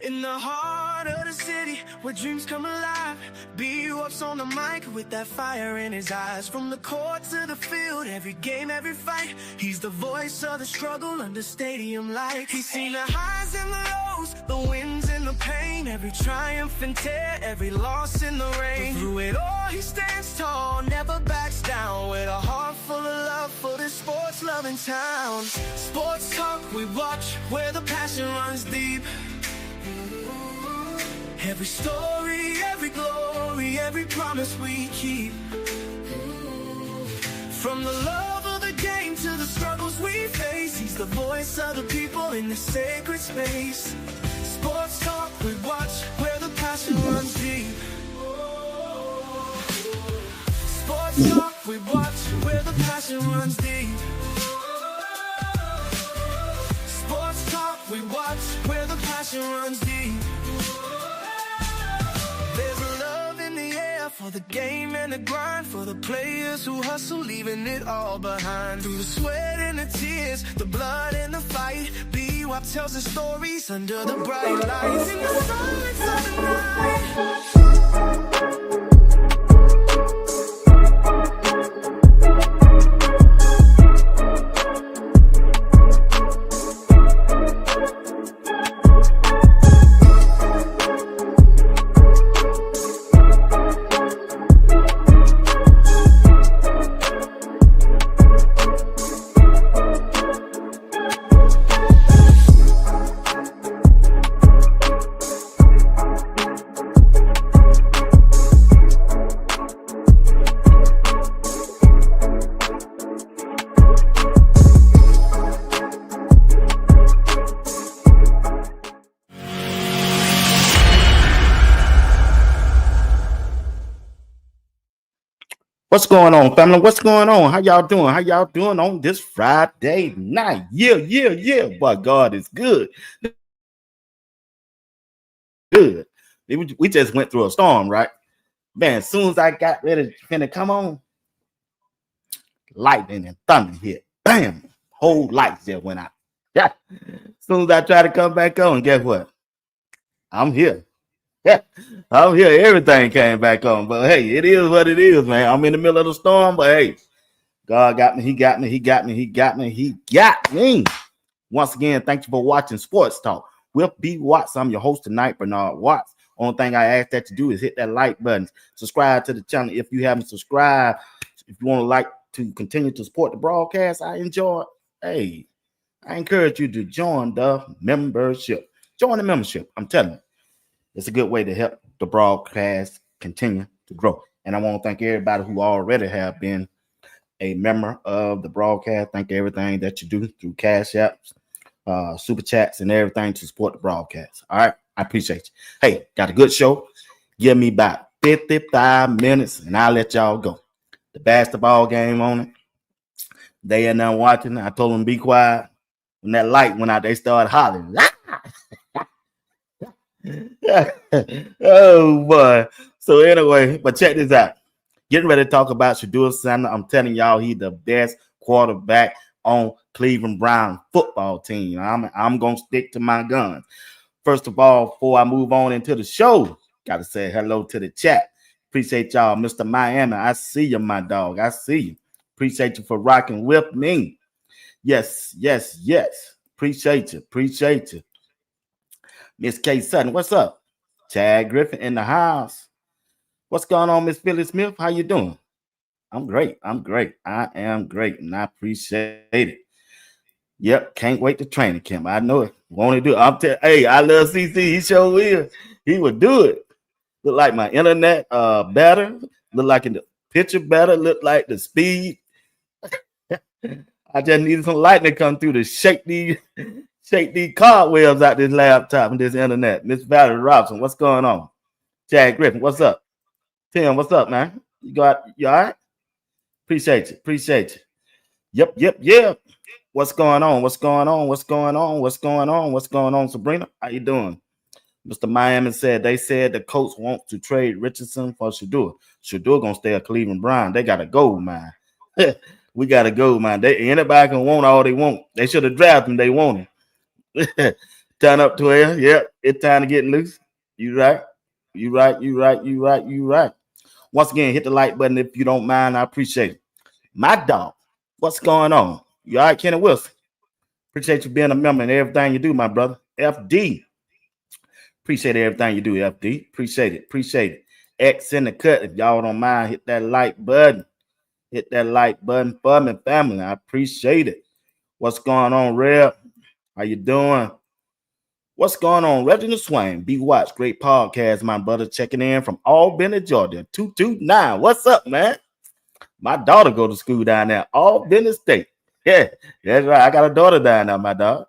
In the heart of the city, where dreams come alive, B-Up's on the mic with that fire in his eyes. From the court to the field, every game, every fight, he's the voice of the struggle under stadium lights. He's seen the highs and the lows, the wins and the pain, every triumph and tear, every loss in the rain. But through it all, he stands tall, never backs down, with a heart full of love for this sports-loving town. Sports talk we watch, where the passion runs deep. Every story, every glory, every promise we keep. From the love of the game to the struggles we face, he's the voice of the people in this sacred space. Sports talk we watch, where the passion runs deep. Sports talk we watch, where the passion runs deep. Sports talk we watch, where the passion runs deep. There's a love in the air for the game and the grind, for the players who hustle, leaving it all behind. Through the sweat and the tears, the blood and the fight, B-Wop tells the stories under the bright lights. In the silence of the night. What's going on, family? What's going on? How y'all doing? How y'all doing on this Friday night? Yeah. Boy, God is good. Good. We just went through a storm, right? Man, as soon as I got ready to come on, lightning and thunder hit. Bam! Whole lights just went out. Yeah. As soon as I try to come back on, guess what? I'm here. Yeah, I'm here. Everything came back on, but hey, it is what it is, man. I'm in the middle of the storm, but hey, God got me. He got me. He got me. He got me. He got me. Once again, thank you for watching Sports Talk with B. Watts. I'm your host tonight, Bernard Watts. Only thing I ask that you do is hit that like button, subscribe to the channel if you haven't subscribed. If you want to like to continue to support the broadcast, I encourage you to join the membership. Join the membership. I'm telling you. It's a good way to help the broadcast continue to grow. And I want to thank everybody who already have been a member of the broadcast. Thank you everything that you do through Cash Apps, Super Chats, and everything to support the broadcast. All right. I appreciate you. Hey, got a good show. Give me about 55 minutes and I'll let y'all go. The basketball game on it. They are now watching. I told them be quiet. When that light went out, they started hollering. Oh boy. So anyway, but check this out. Getting ready to talk about Shedeur Sanders. I'm telling y'all, he's the best quarterback on Cleveland Brown football team. I'm gonna stick to my guns. First of all, before I move on into the show, gotta say hello to the chat. Appreciate y'all, Mr. Miami. I see you, my dog. I see you. Appreciate you for rocking with me. Yes. Appreciate you. Miss K. Sutton, what's up? Chad Griffin in the house. What's going on, Miss Phyllis Smith? How you doing? I'm great. I am great, and I appreciate it. Yep, can't wait to training camp. I know it. Want to do it. Hey, I love CC. He sure will. He would do it. Look like my internet better. Look like the picture better. Look like the speed. I just needed some lightning to come through to shake these cobwebs out this laptop and this internet. Miss Valerie Robson, what's going on? Chad Griffin, what's up? Tim, what's up, man? You all right? Appreciate you. Yep. What's going on? Sabrina, how you doing? Mr. Miami said they said the Colts want to trade Richardson for Shedeur. Shedeur gonna stay at Cleveland Brown. They gotta go, man. We gotta go, man. Anybody can want all they want. They should have drafted him. They want him. Turn up 12. Yep, it's time to get loose. You right. You right. You right. You right. You right. Once again, hit the like button if you don't mind. I appreciate it. My dog, what's going on? You all right, Kenny Wilson? Appreciate you being a member and everything you do, my brother. FD. Appreciate everything you do, FD. Appreciate it. Appreciate it. X in the cut. If y'all don't mind, hit that like button. Hit that like button for me, family. I appreciate it. What's going on, Reb? How you doing? What's going on, Reginald Swain? Be Watch, great podcast, my brother, checking in from Albany, Georgia, 229. What's up, man? My daughter go to school down there, Albany State. Yeah, that's right. I got a daughter down there, my dog.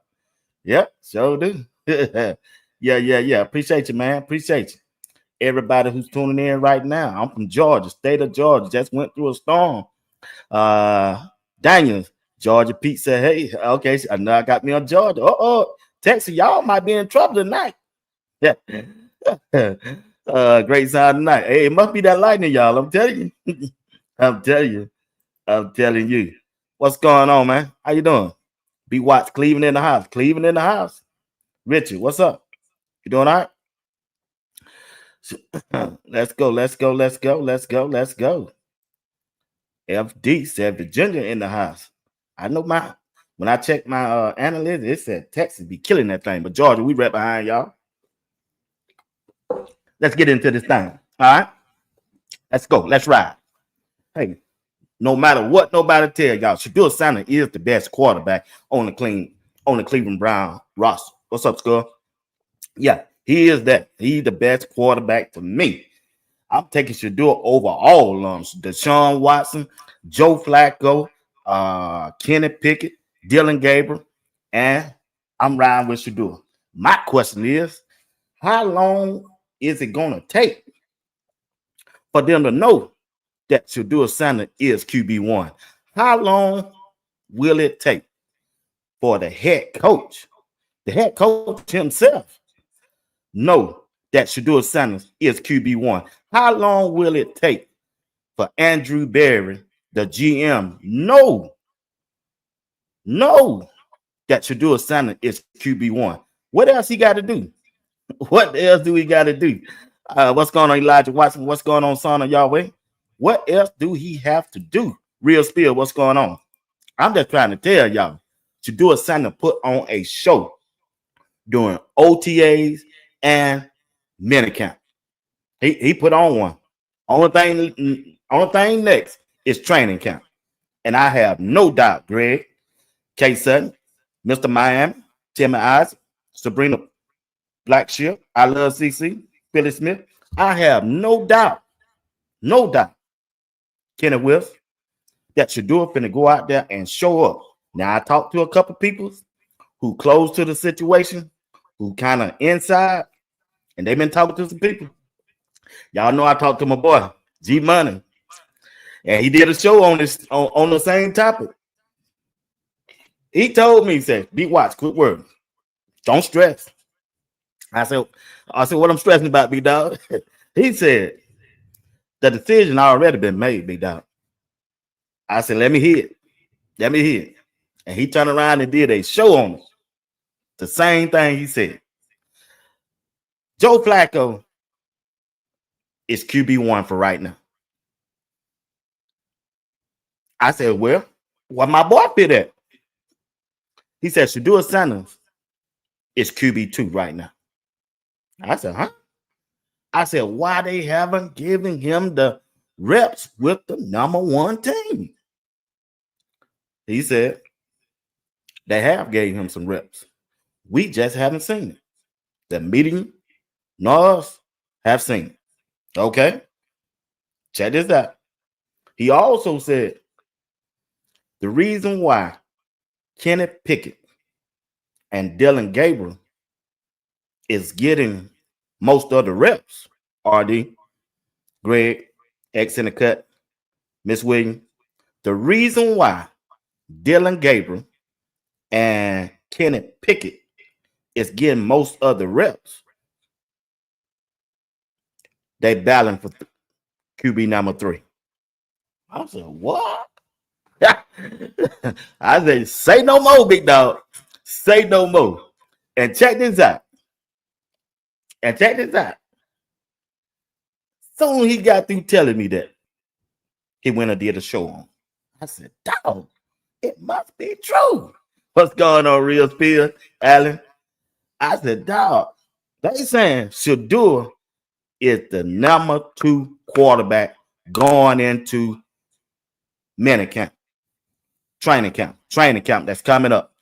Yep, sure do. Yeah. Appreciate you, man. Appreciate you. Everybody who's tuning in right now. I'm from Georgia, state of Georgia. Just went through a storm. Daniel, Georgia Pete said, hey, okay, I know I got me on Georgia. Texas, y'all might be in trouble tonight. Yeah. Great sound tonight. Hey, it must be that lightning, y'all. I'm telling you. I'm telling you. What's going on, man? How you doing? Be Watch, Cleveland in the house. Cleveland in the house. Richard, what's up? You doing all right? Let's go. FD said Virginia in the house. I know when I checked my analytics, it said Texas be killing that thing. But Georgia, we right behind y'all. Let's get into this thing. All right. Let's go. Let's ride. Hey, no matter what nobody tell y'all, Shedeur Sanders is the best quarterback on the Cleveland Brown roster. What's up, Skull? Yeah, he is that. He's the best quarterback to me. I'm taking Shedeur over all of them. Deshaun Watson, Joe Flacco, Kenny Pickett, Dylan Gabriel, and I'm riding with Shedeur. My question is, how long is it going to take for them to know that Shedeur Sanders is QB1? How long will it take for the head coach himself, know that Shedeur Sanders is QB1? How long will it take for Andrew Berry, the GM, know that Shedeur Sanders is QB1? What else he got to do? What else do we got to do? What's going on, Elijah Watson? What's going on, Son of Yahweh? What else do he have to do? Real Spill, what's going on? I'm just trying to tell y'all, Shedeur Sanders put on a show during OTAs and minicamp. He put on one. Only thing next is training camp. And I have no doubt, Greg, K. Sutton, Mr. Miami, Timmy Eyes, Sabrina Blackshear, I love CC, Philly Smith. I have no doubt, Kenneth Wilson, that Shedeur finna go out there and show up. Now, I talked to a couple people who close to the situation, who kind of inside, and they've been talking to some people. Y'all know I talked to my boy, G Money, and he did a show on this on the same topic. He told me, he said, "Be watch, quick word, don't stress." I said, what I'm stressing about, big dog? He said, the decision already been made, big dog. I said, let me hear it. And he turned around and did a show on it. The same thing he said. Joe Flacco is QB1 for right now. I said, well, what my boy fit at? He said, Shedeur Sanders is QB2 right now. I said, huh? I said, why they haven't given him the reps with the number one team? He said, they have gave him some reps. We just haven't seen it. The meeting, nor us, have seen it. Okay? Check this out. He also said, the reason why Kenneth Pickett and Dylan Gabriel is getting most of the reps, RD, Greg, X in the cut, Miss Williams. The reason why Dylan Gabriel and Kenneth Pickett is getting most of the reps, they balance for QB number 3. I said, what? I said, say no more, big dog. Say no more. And check this out. And check this out. Soon he got through telling me that, he went and did a show on. I said, dog, it must be true. What's going on, Real Spill, Allen? I said, dog, they saying Shedeur is the number 2 quarterback going into training camp that's coming up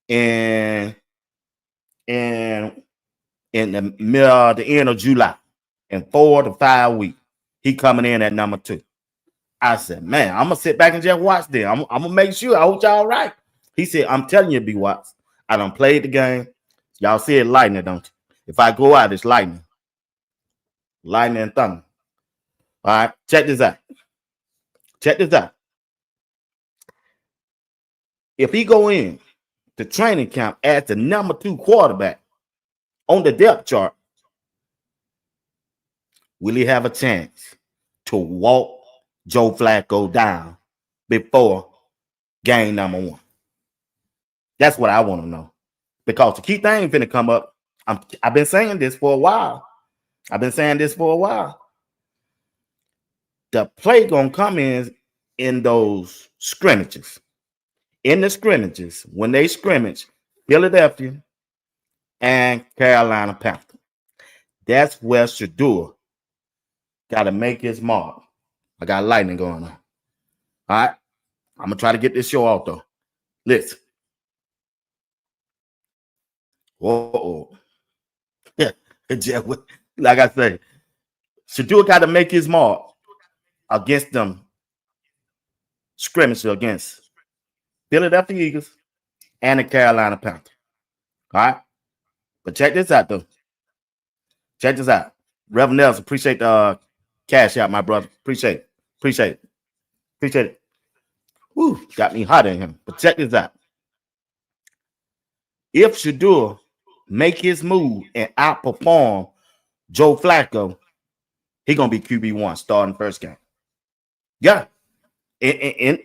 in the end of July, in 4 to 5 weeks. He coming in at number 2. I said, man, I'm gonna sit back and just watch them. I'm gonna make sure. I hope y'all right. He said, I'm telling you, B Watts, I done played the game. Y'all see it lightning, don't you? If I go out, it's lightning. Lightning and thunder. All right, check this out. Check this out. If he go in to training camp as the number 2 quarterback on the depth chart, will he have a chance to walk Joe Flacco down before game number 1? That's what I want to know. Because the key thing finna come up. I've been saying this for a while. The play gonna come in those scrimmages. In the scrimmages, when they scrimmage Philadelphia and Carolina Panthers, that's where Shedeur got to make his mark. I got lightning going on. All right, I'm gonna try to get this show off though. Listen. Whoa. Yeah, like I say, Shedeur got to make his mark against them scrimmages against Philadelphia Eagles and the Carolina Panthers. All right, but check this out though. Check this out. Reverend Nelson, appreciate the cash out, my brother. Appreciate it. Woo, got me hot in him. But check this out. If Shedeur make his move and outperform Joe Flacco, he gonna be QB1 starting first game. Yeah, even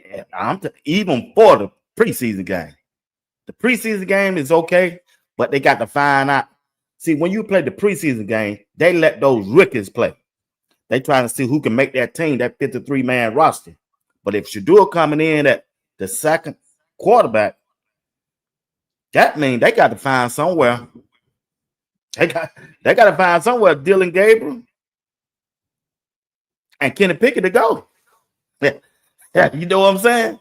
for the preseason game. The preseason game is okay, but they got to find out. See, when you play the preseason game, they let those rookies play. They trying to see who can make that team, that 53-man roster. But if Shedeur coming in at the second quarterback, that means they got to find somewhere. They got to find somewhere Dylan Gabriel and Kenny Pickett to go. Yeah, you know what I'm saying?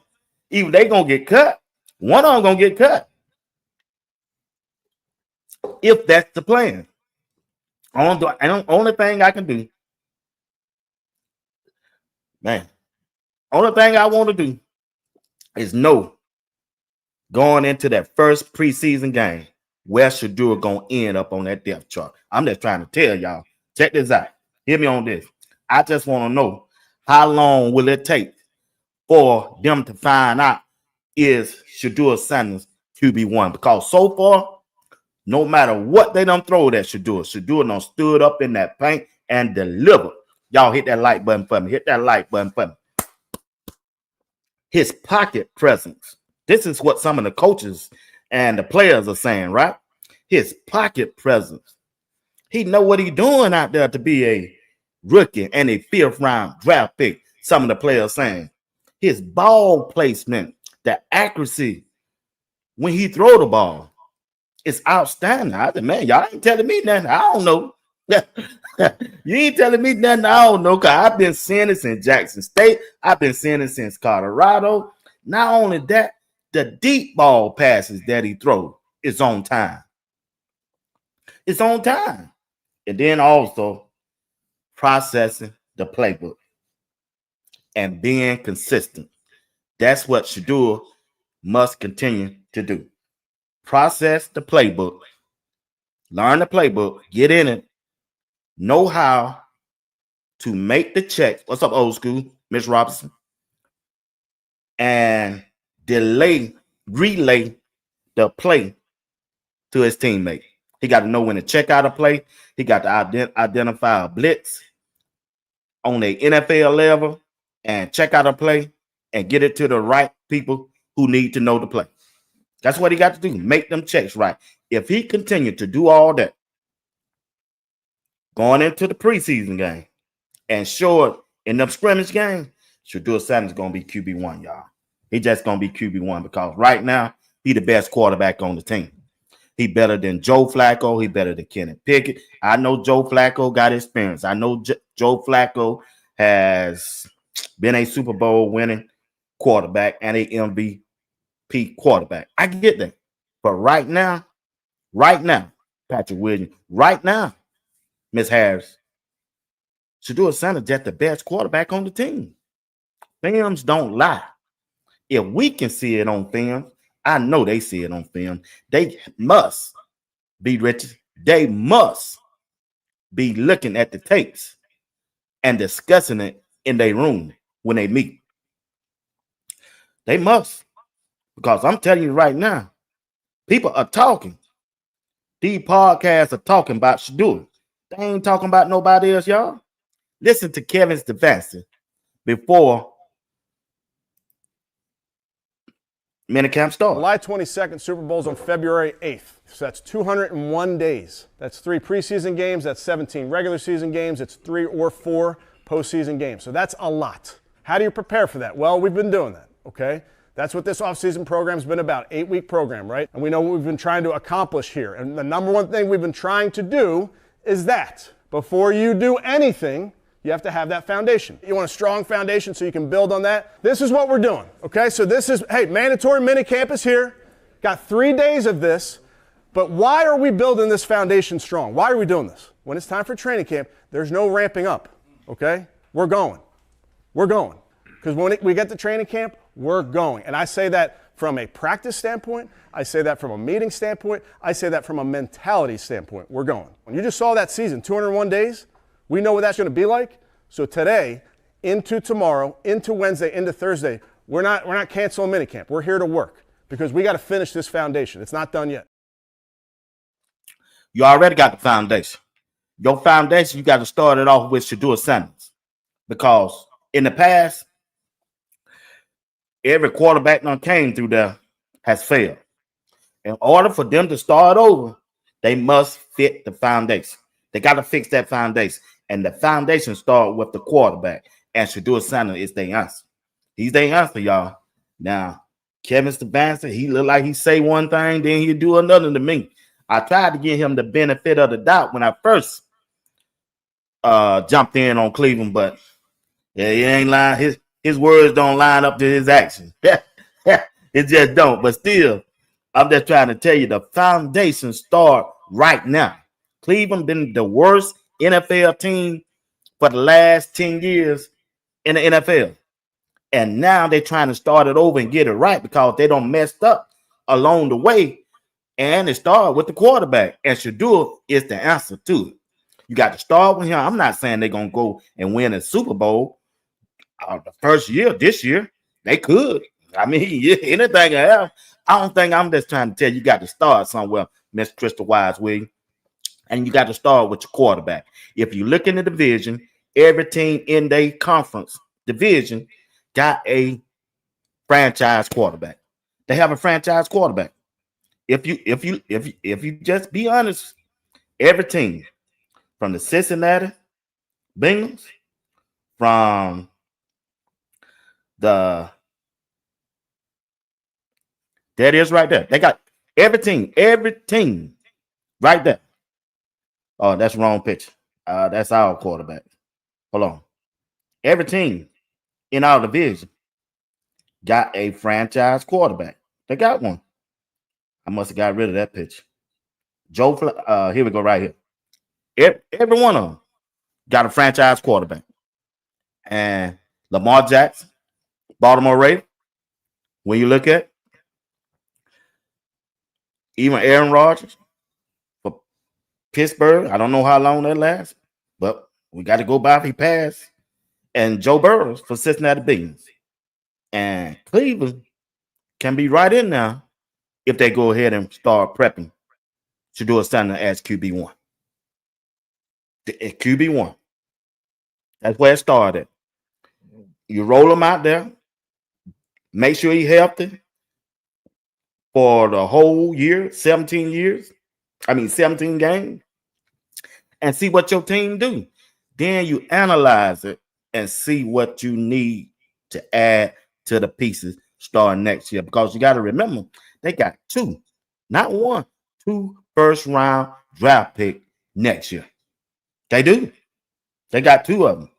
Even they gonna get cut. One of them gonna get cut. If that's the plan. Only thing I can do, man. Only thing I want to do is know going into that first preseason game where Shedeur gonna end up on that depth chart. I'm just trying to tell y'all. Check this out. Hear me on this. I just want to know how long will it take for them to find out is Shedeur Sanders QB1? Because so far, no matter what they done throw at Shedeur done stood up in that paint and delivered. Y'all hit that like button for me. Hit that like button for me. His pocket presence. This is what some of the coaches and the players are saying, right? His pocket presence. He know what he's doing out there to be a rookie and a 5th round draft pick. Some of the players saying his ball placement, the accuracy when he throw the ball is outstanding. I said, man, y'all ain't telling me nothing. I don't know. You ain't telling me nothing. I don't know. Cause I've been seeing it since Jackson State. I've been seeing it since Colorado. Not only that, the deep ball passes that he throws is on time. It's on time. And then also processing the playbook and being consistent. That's what Shedeur must continue to do. Process the playbook, learn the playbook, get in it, know how to make the checks. What's up, old school, Miss Robinson? And relay the play to his teammate. He got to know when to check out a play. He got to identify a blitz on the NFL level and check out a play and get it to the right people who need to know the play. That's what he got to do. Make them checks right. If he continued to do all that going into the preseason game and show it in the scrimmage game, Shedeur Sanders is going to be QB1, y'all. He just going to be QB1 because right now, he the best quarterback on the team. He better than Joe Flacco. He better than Kenny Pickett. I know Joe Flacco got experience. I know Joe Flacco has been a Super Bowl winning quarterback and a MVP quarterback. I get that. But right now, Patrick Williams, right now, Miss Harris, Shedeur Sanders just the best quarterback on the team. Films don't lie. If we can see it on film, I know they see it on film. They must be rich. They must be looking at the tapes and discussing it in their room when they meet. They must. Because I'm telling you right now, people are talking. These podcasts are talking about Shedeur. They ain't talking about nobody else, y'all. Listen to Kevin Stefanski before minicamp starts. July 22nd, Super Bowl's on February 8th. So that's 201 days. That's 3 preseason games. That's 17 regular season games. It's 3 or 4 postseason games. So that's a lot. How do you prepare for that? Well, we've been doing that, okay? That's what this offseason program's been about, 8-week program, right? And we know what we've been trying to accomplish here. And the number one thing we've been trying to do is that. Before you do anything, you have to have that foundation. You want a strong foundation so you can build on that? This is what we're doing, okay? So this is, hey, mandatory minicamp is here. Got 3 days of this. But why are we building this foundation strong? Why are we doing this? When it's time for training camp, there's no ramping up, okay? We're going. We're going. Because when we get to training camp, we're going. And I say that from a practice standpoint. I say that from a meeting standpoint. I say that from a mentality standpoint. We're going. When you just saw that season, 201 days, we know what that's going to be like. So today, into tomorrow, into Wednesday, into Thursday, we're not canceling minicamp. We're here to work because we got to finish this foundation. It's not done yet. You already got the foundation. Your foundation, you got to start it off with Shedeur Sanders. Because in the past, every quarterback that came through there has failed. In order for them to start over, they must fit the foundation. They got to fix that foundation. And the foundation starts with the quarterback. And Shedeur Sanders is their answer. He's their answer, y'all. Now, Kevin Stefanski, he look like he say one thing, then he'll do another to me. I tried to give him the benefit of the doubt when I first jumped in on Cleveland, but yeah, he ain't lying. His words don't line up to his actions. It just don't. But still, I'm just trying to tell you the foundation start right now. Cleveland been the worst NFL team for the last 10 years in the NFL. And now they're trying to start it over and get it right because they don't messed up along the way. And it started with the quarterback. And Shedeur is the answer to it. You got to start with him. I'm not saying they're going to go and win a Super Bowl the first year, this year. They could. I mean, anything can happen. I don't think I'm just trying to tell you got to start somewhere, Miss Crystal Wise Williams. And you got to start with your quarterback. If you look in the division, every team in their conference division got a franchise quarterback. They have a franchise quarterback. If you just be honest, every team from the Cincinnati Bengals, from that is right there. They got every team right there. Oh, that's the wrong picture. That's our quarterback. Hold on. Every team in our division got a franchise quarterback. They got one. I must have got rid of that pitch. Here we go right here. Every one of them got a franchise quarterback. And Lamar Jackson, Baltimore Ravens, when you look at even Aaron Rodgers for Pittsburgh, I don't know how long that lasts, but we got to go by if he passed. And Joe Burrow for Cincinnati Bengals. And Cleveland can be right in now if they go ahead and start prepping Shedeur Sanders as QB1. QB1. That's where it started. You roll him out there, make sure he's healthy for the whole year, 17 years. 17 games, and see what your team do. Then you analyze it and see what you need to add to the pieces starting next year. Because you got to remember, they got two, not one, two first-round draft pick next year. They do. They got two of them.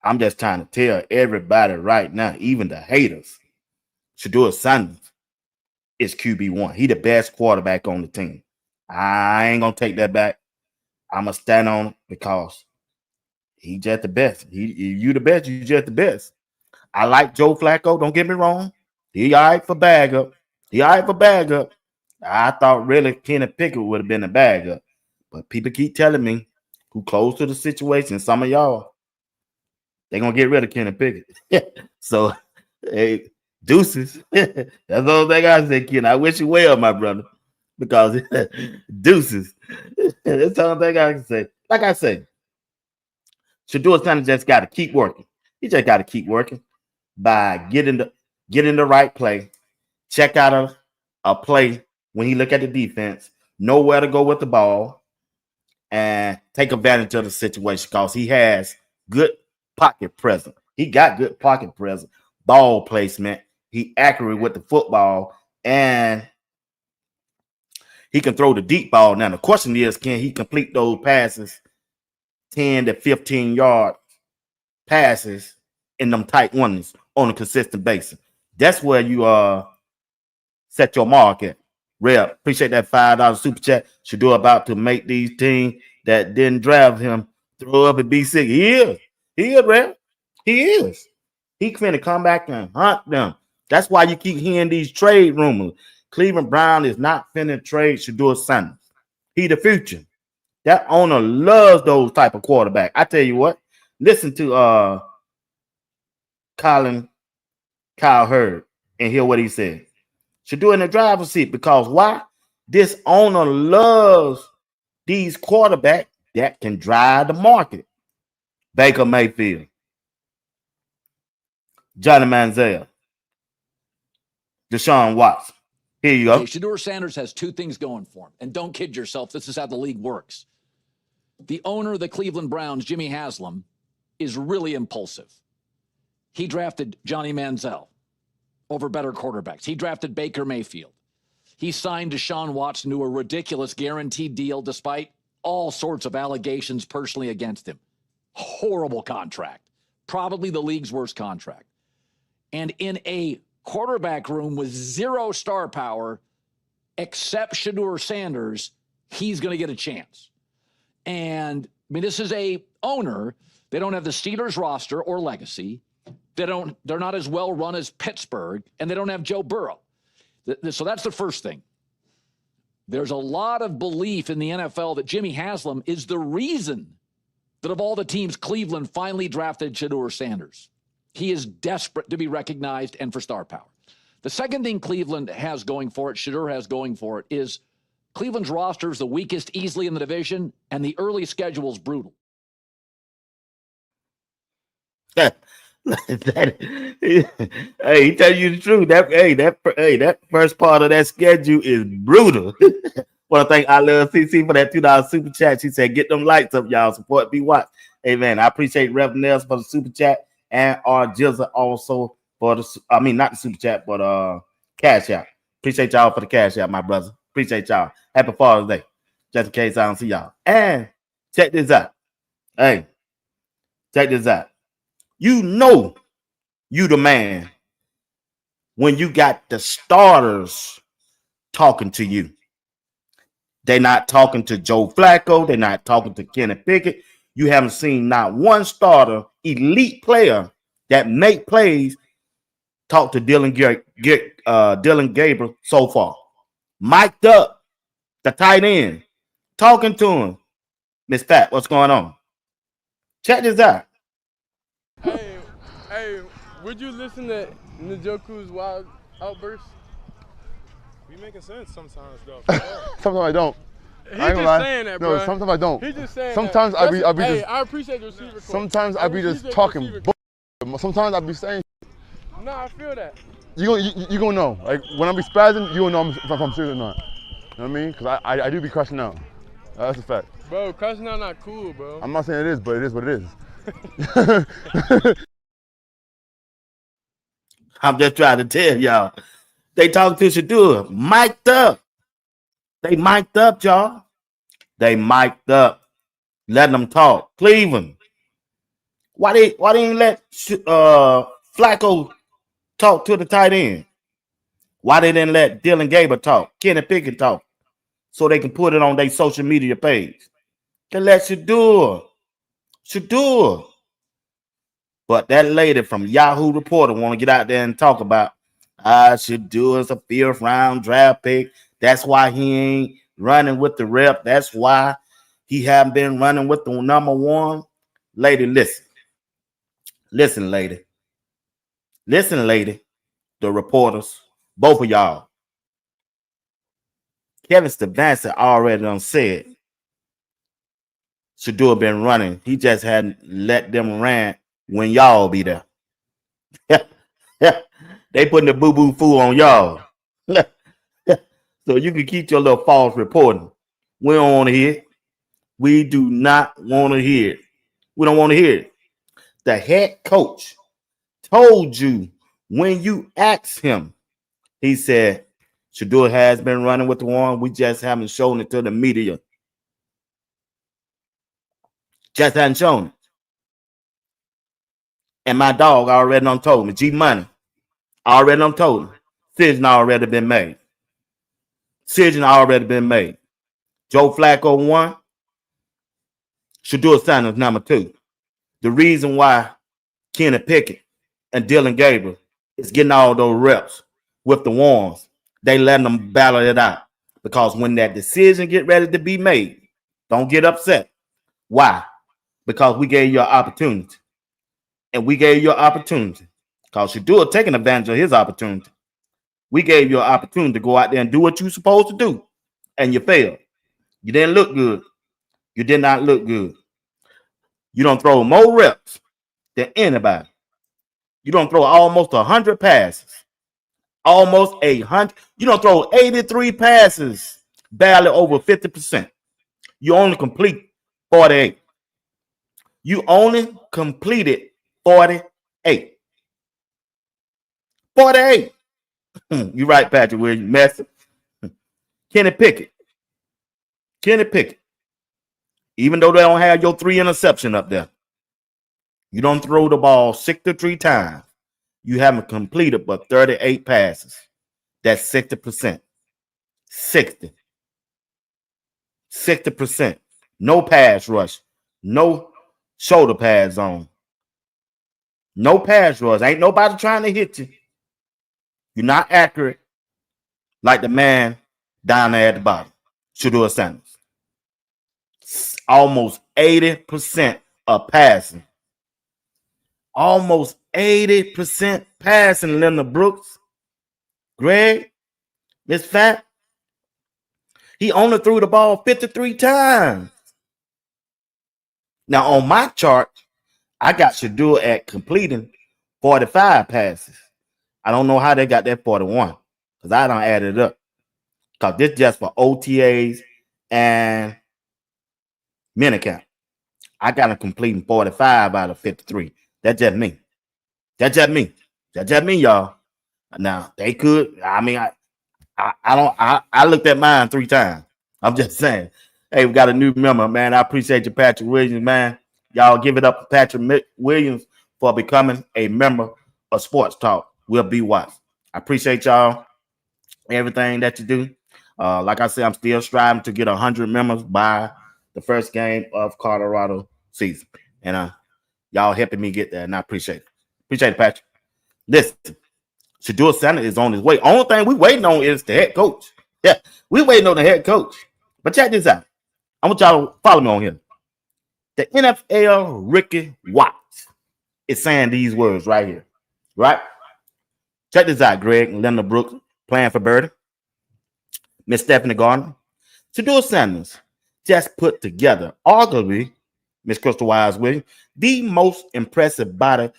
I'm just trying to tell everybody right now, even the haters, Shedeur Sanders is QB1. He the best quarterback on the team. I ain't going to take that back. I'm going to stand on it because he just the best. You the best, you just the best. I like Joe Flacco, don't get me wrong. He all right for bag up. I thought really Kenny Pickett would have been a bag up. But people keep telling me who close to the situation, some of y'all, they're going to get rid of Kenny Pickett. So, hey, deuces. That's the only thing I say, Ken. I wish you well, my brother, because deuces. That's the only thing I can say. Like I say, Shedeur Sanders just got to keep working. He just got to keep working by getting the right play, check out a play when he look at the defense, know where to go with the ball, and take advantage of the situation because he has good pocket presence. He got good pocket presence, ball placement. He accurate with the football, and he can throw the deep ball. Now, the question is, can he complete those passes, 10 to 15-yard passes in them tight ones on a consistent basis? That's where you set your mark at. Rep, appreciate that $5 super chat. Shedeur about to make these teams that didn't draft him throw up at B6. He is, Rep. He is. He finna come back and hunt them. That's why you keep hearing these trade rumors. Cleveland Brown is not finna trade Shedeur Sanders. He the future. That owner loves those type of quarterback. I tell you what, listen to Kyle Hurd and hear what he said. Shedeur in the driver's seat because why? This owner loves these quarterbacks that can drive the market. Baker Mayfield, Johnny Manziel, Deshaun Watson. Here you go. Okay, Shedeur Sanders has two things going for him. And don't kid yourself, this is how the league works. The owner of the Cleveland Browns, Jimmy Haslam, is really impulsive. He drafted Johnny Manziel over better quarterbacks. He drafted Baker Mayfield. He signed Deshaun Watson to a ridiculous guaranteed deal despite all sorts of allegations personally against him. Horrible contract. Probably the league's worst contract. And in a quarterback room with zero star power, except Shedeur Sanders, he's going to get a chance. And, I mean, this is a owner. They don't have the Steelers roster or legacy. They're not as well run as Pittsburgh, and they don't have Joe Burrow. So that's the first thing. There's a lot of belief in the NFL that Jimmy Haslam is the reason that of all the teams, Cleveland finally drafted Shedeur Sanders. He is desperate to be recognized and for star power. The second thing Cleveland has going for it, Shedeur has going for it, is Cleveland's roster is the weakest easily in the division, and the early schedule is brutal. Hey, he tell you the truth. That first part of that schedule is brutal. Want to thank I Love CC for that $2 super chat. She said, "Get them lights up, y'all. Support Be Watch." Hey man, I appreciate Rev Nels for the super chat and our Jizza also for the. I mean, not the super chat, but cash out. Appreciate y'all for the cash out, my brother. Appreciate y'all. Happy Father's Day. Just in case I don't see y'all. And check this out. Hey, check this out. You know you the man when you got the starters talking to you. They're not talking to Joe Flacco. They're not talking to Kenny Pickett. You haven't seen not one starter, elite player that make plays talk to Dylan Gabriel so far. Mic'd up, the tight end, talking to him. Miss Pat, what's going on? Check this out. Hey, would you listen to Njoku's wild outbursts? We making sense sometimes, though. Sometimes I don't. He's just saying that, bro. No, sometimes I don't. He's just saying sometimes that. I appreciate the receiver. Sometimes I be just talking. Sometimes I be saying. No, I feel that. You gonna know. Like when I be spazzing, you gonna know if I'm serious or not. know what I mean? Because I do be crushing out. That's a fact. Bro, cussing out not cool, bro. I'm not saying it is, but it is what it is. I'm just trying to tell y'all. They talking to Shedeur, mic'd up. They mic'd up, y'all. They mic'd up. Letting them talk. Cleveland. Why they ain't let Flacco talk to the tight end? Why they didn't let Dylan Gabriel talk, Kenny Pickett talk, so they can put it on their social media page? They let Shedeur. But that lady from Yahoo Reporter want to get out there and talk about Shedeur is a 5th round draft pick. That's why he ain't running with the rep. That's why he haven't been running with the number 1. Lady, listen. Listen, lady. Listen, lady. The reporters, both of y'all. Kevin Stefanski already done said Shedeur been running. He just hadn't let them rant when y'all be there. They putting the boo-boo fool on y'all. So you can keep your little false reporting. We don't want to hear it. We do not want to hear it. We don't want to hear it. The head coach told you when you asked him, he said, Shedeur has been running with the 1. We just haven't shown it to the media. Just hadn't shown it. And my dog already done told me, G Money, already done told me, decision already been made. Decision already been made. Joe Flacco 1, Shedeur Sanders number 2. The reason why Kenny Pickett and Dylan Gabriel is getting all those reps with the ones, they letting them battle it out. Because when that decision get ready to be made, don't get upset. Why? Because we gave you an opportunity. And we gave you an opportunity. Because Shedeur taking advantage of his opportunity. We gave you an opportunity to go out there and do what you're supposed to do. And you failed. You didn't look good. You did not look good. You don't throw more reps than anybody. You don't throw almost 100 passes. Almost 800. You don't throw 83 passes, barely over 50%. You only complete 48. You only completed 48. 48. You right, Patrick Williams. Messy. Kenny Pickett. Even though they don't have your 3 interception up there, you don't throw the ball 63 times. You haven't completed but 38 passes. That's 60%. 60%. No pass rush. No shoulder pads on. No pass rush. Ain't nobody trying to hit you. You're not accurate like the man down there at the bottom. Shedeur Sanders. Almost 80% of passing. Almost 80% passing, Linda Brooks. Greg, Miss Fat. He only threw the ball 53 times. Now, on my chart, I got Shedeur at completing 45 passes. I don't know how they got that 41 because I don't add it up. Because this just for OTAs and minicamp. I got him completing 45 out of 53. That's just me. That's just me, y'all. Now, they could. I mean, I looked at mine 3 times. I'm just saying. Hey, we got a new member, man. I appreciate you, Patrick Williams, man. Y'all give it up to Patrick Williams for becoming a member of Sports Talk. We'll be watched. I appreciate y'all, everything that you do. Like I said, I'm still striving to get 100 members by the first game of Colorado season. And y'all helping me get there, and I appreciate it. Appreciate it, Patrick. Listen, Shedeur Sanders is on his way. Only thing we waiting on is the head coach. Yeah, we waiting on the head coach. But check this out. I want y'all to follow me on here. The NFL Ricky Watts is saying these words right here. Right? Check this out, Greg and Linda Brooks playing for Birdie. Miss Stephanie Gardner. Shedeur Sanders just put together, arguably, Miss Crystal Wise Williams, the most impressive body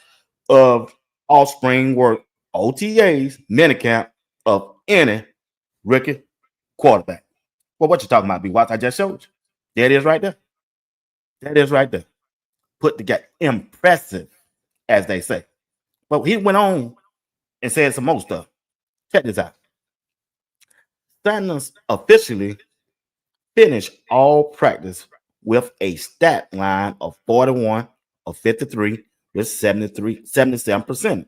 of off-spring work, OTAs, minicamp of any rookie quarterback. Well, what you talking about, B. Watts? I just showed you. There it is right there. That is right there. Put together. Impressive, as they say. But he went on and said some more stuff. Check this out. Sanders officially finished all practice with a stat line of 41 of 53 with 77%.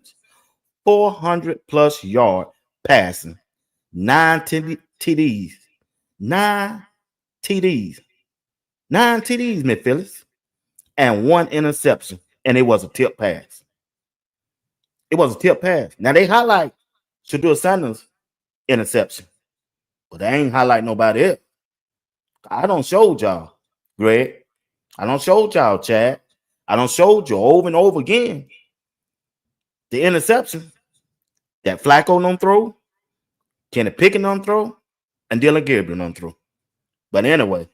400 plus yard passing, 9 TDs, 9 TDs, 9 TDs, Miss Phyllis, and 1 interception, and it was a tip pass. It was a tip pass. Now they highlight Shedeur Sanders' interception, but they ain't highlight nobody else. I don't show y'all, Greg. I don't show y'all, Chad. I don't show you over and over again the interception that Flacco don't throw, Kenny Pickett don't throw, and Dylan Gabriel don't throw. But anyway,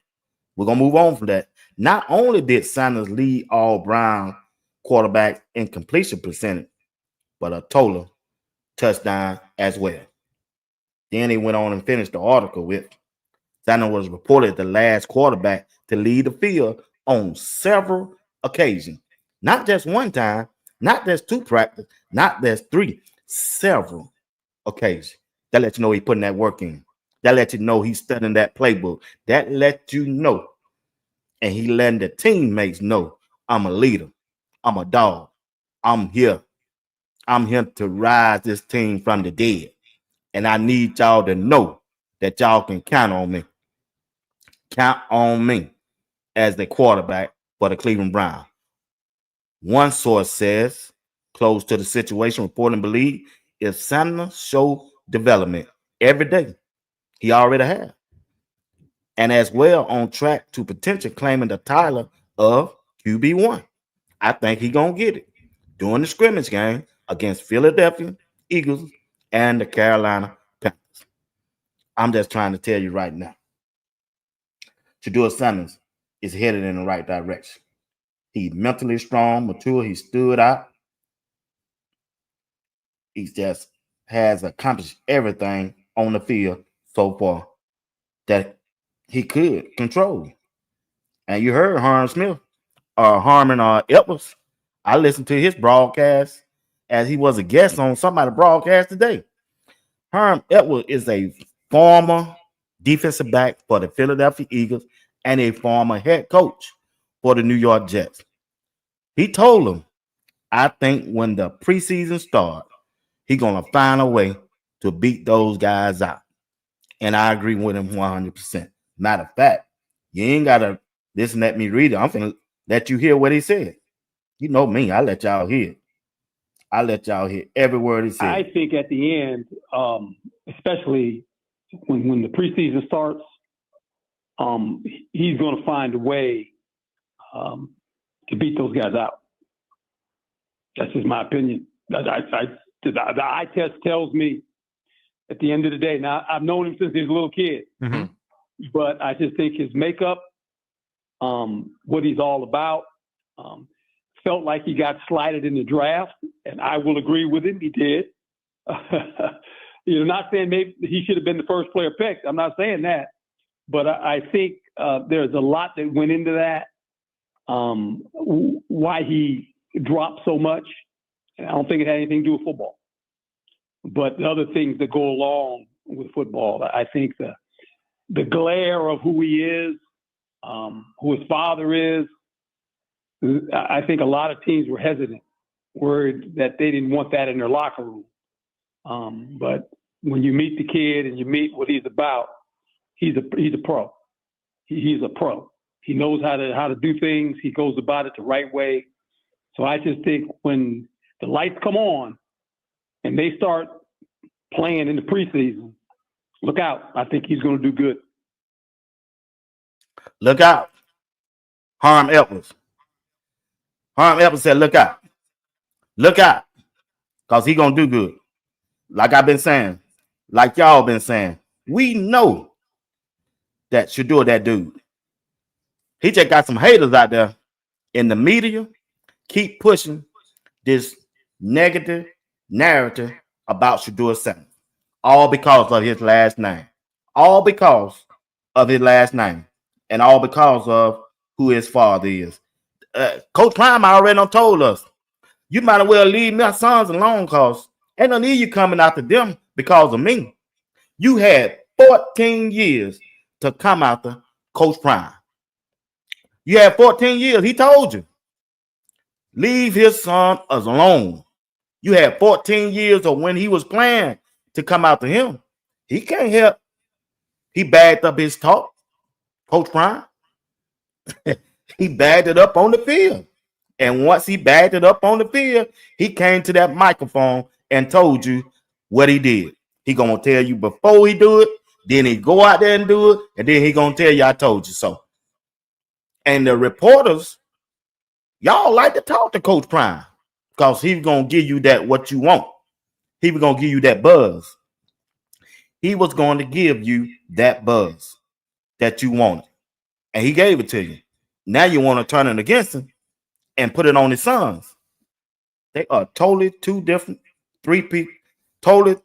we're gonna move on from that. Not only did Sanders lead all Brown quarterbacks in completion percentage, but a total touchdown as well. Then he went on and finished the article with Sanders was reported the last quarterback to lead the field on several occasions. Not just one time, not just 2 practice, not just 3, several occasions. That lets you know he's putting that work in. That lets you know he's studying that playbook. That lets you know. And he letting the teammates know, I'm a leader. I'm a dog. I'm here. I'm here to rise this team from the dead. And I need y'all to know that y'all can count on me. Count on me as the quarterback for the Cleveland Browns. One source says, close to the situation, reporting believe if Sanders show development every day, he already has. And as well on track to potentially claiming the title of QB1. I think he's going to get it during the scrimmage game against Philadelphia Eagles and the Carolina Panthers. I'm just trying to tell you right now. Shedeur Sanders is headed in the right direction. He's mentally strong, mature. He stood out. He just has accomplished everything on the field so far that he could control. And you heard Harmon Edwards. I listened to his broadcast as he was a guest on somebody's broadcast today. Herm Edwards is a former defensive back for the Philadelphia Eagles and a former head coach for the New York Jets. He told them, I think when the preseason starts, he's going to find a way to beat those guys out. And I agree with him 100%. Matter of fact, you ain't got to listen, let me read it. I'm going to let you hear what he said. You know me, I let y'all hear. I let y'all hear every word he said. I think at the end, especially when the preseason starts, he's going to find a way to beat those guys out. That's just my opinion. The eye test tells me at the end of the day. Now, I've known him since he was a little kid, but I just think his makeup, what he's all about, felt like he got slighted in the draft, and I will agree with him. He did. Not saying maybe he should have been the first player picked. I'm not saying that, but I think there's a lot that went into that. Why he dropped so much. I don't think it had anything to do with football, but the other things that go along with football. I think the glare of who he is, who his father is. I think a lot of teams were hesitant, worried that they didn't want that in their locker room. But when you meet the kid and you meet what he's about, he's a pro. He's a pro. He knows how to do things. He goes about it the right way. So I just think when the lights come on and they start playing in the preseason, look out. I think he's going to do good. Look out. Harm Edwards. Harm Edwards said, look out. Look out. Because he's going to do good. Like I've been saying. Like y'all been saying. We know that Shedeur that dude. He just got some haters out there in the media. Keep pushing this negative narrative about Shedeur Sanders. All because of his last name. All because of his last name, and all because of who his father is. Coach Prime already done told us, you might as well leave my sons alone, cause ain't no need you coming after them because of me. You had 14 years to come after Coach Prime. You had 14 years. He told you, leave his son alone. You had 14 years of when he was playing to come after him. He can't help. He bagged up his talk, Coach Prime. He bagged it up on the field. And once he bagged it up on the field, he came to that microphone and told you what he did. He gonna tell you before he do it, then he go out there and do it, and then he gonna tell you I told you so. And the reporters, y'all like to talk to Coach Prime because he's gonna give you that what you want. He was gonna give you that buzz. He was going to give you that buzz that you wanted, and he gave it to you. Now you want to turn it against him and put it on his sons. They are totally two different, three people, totally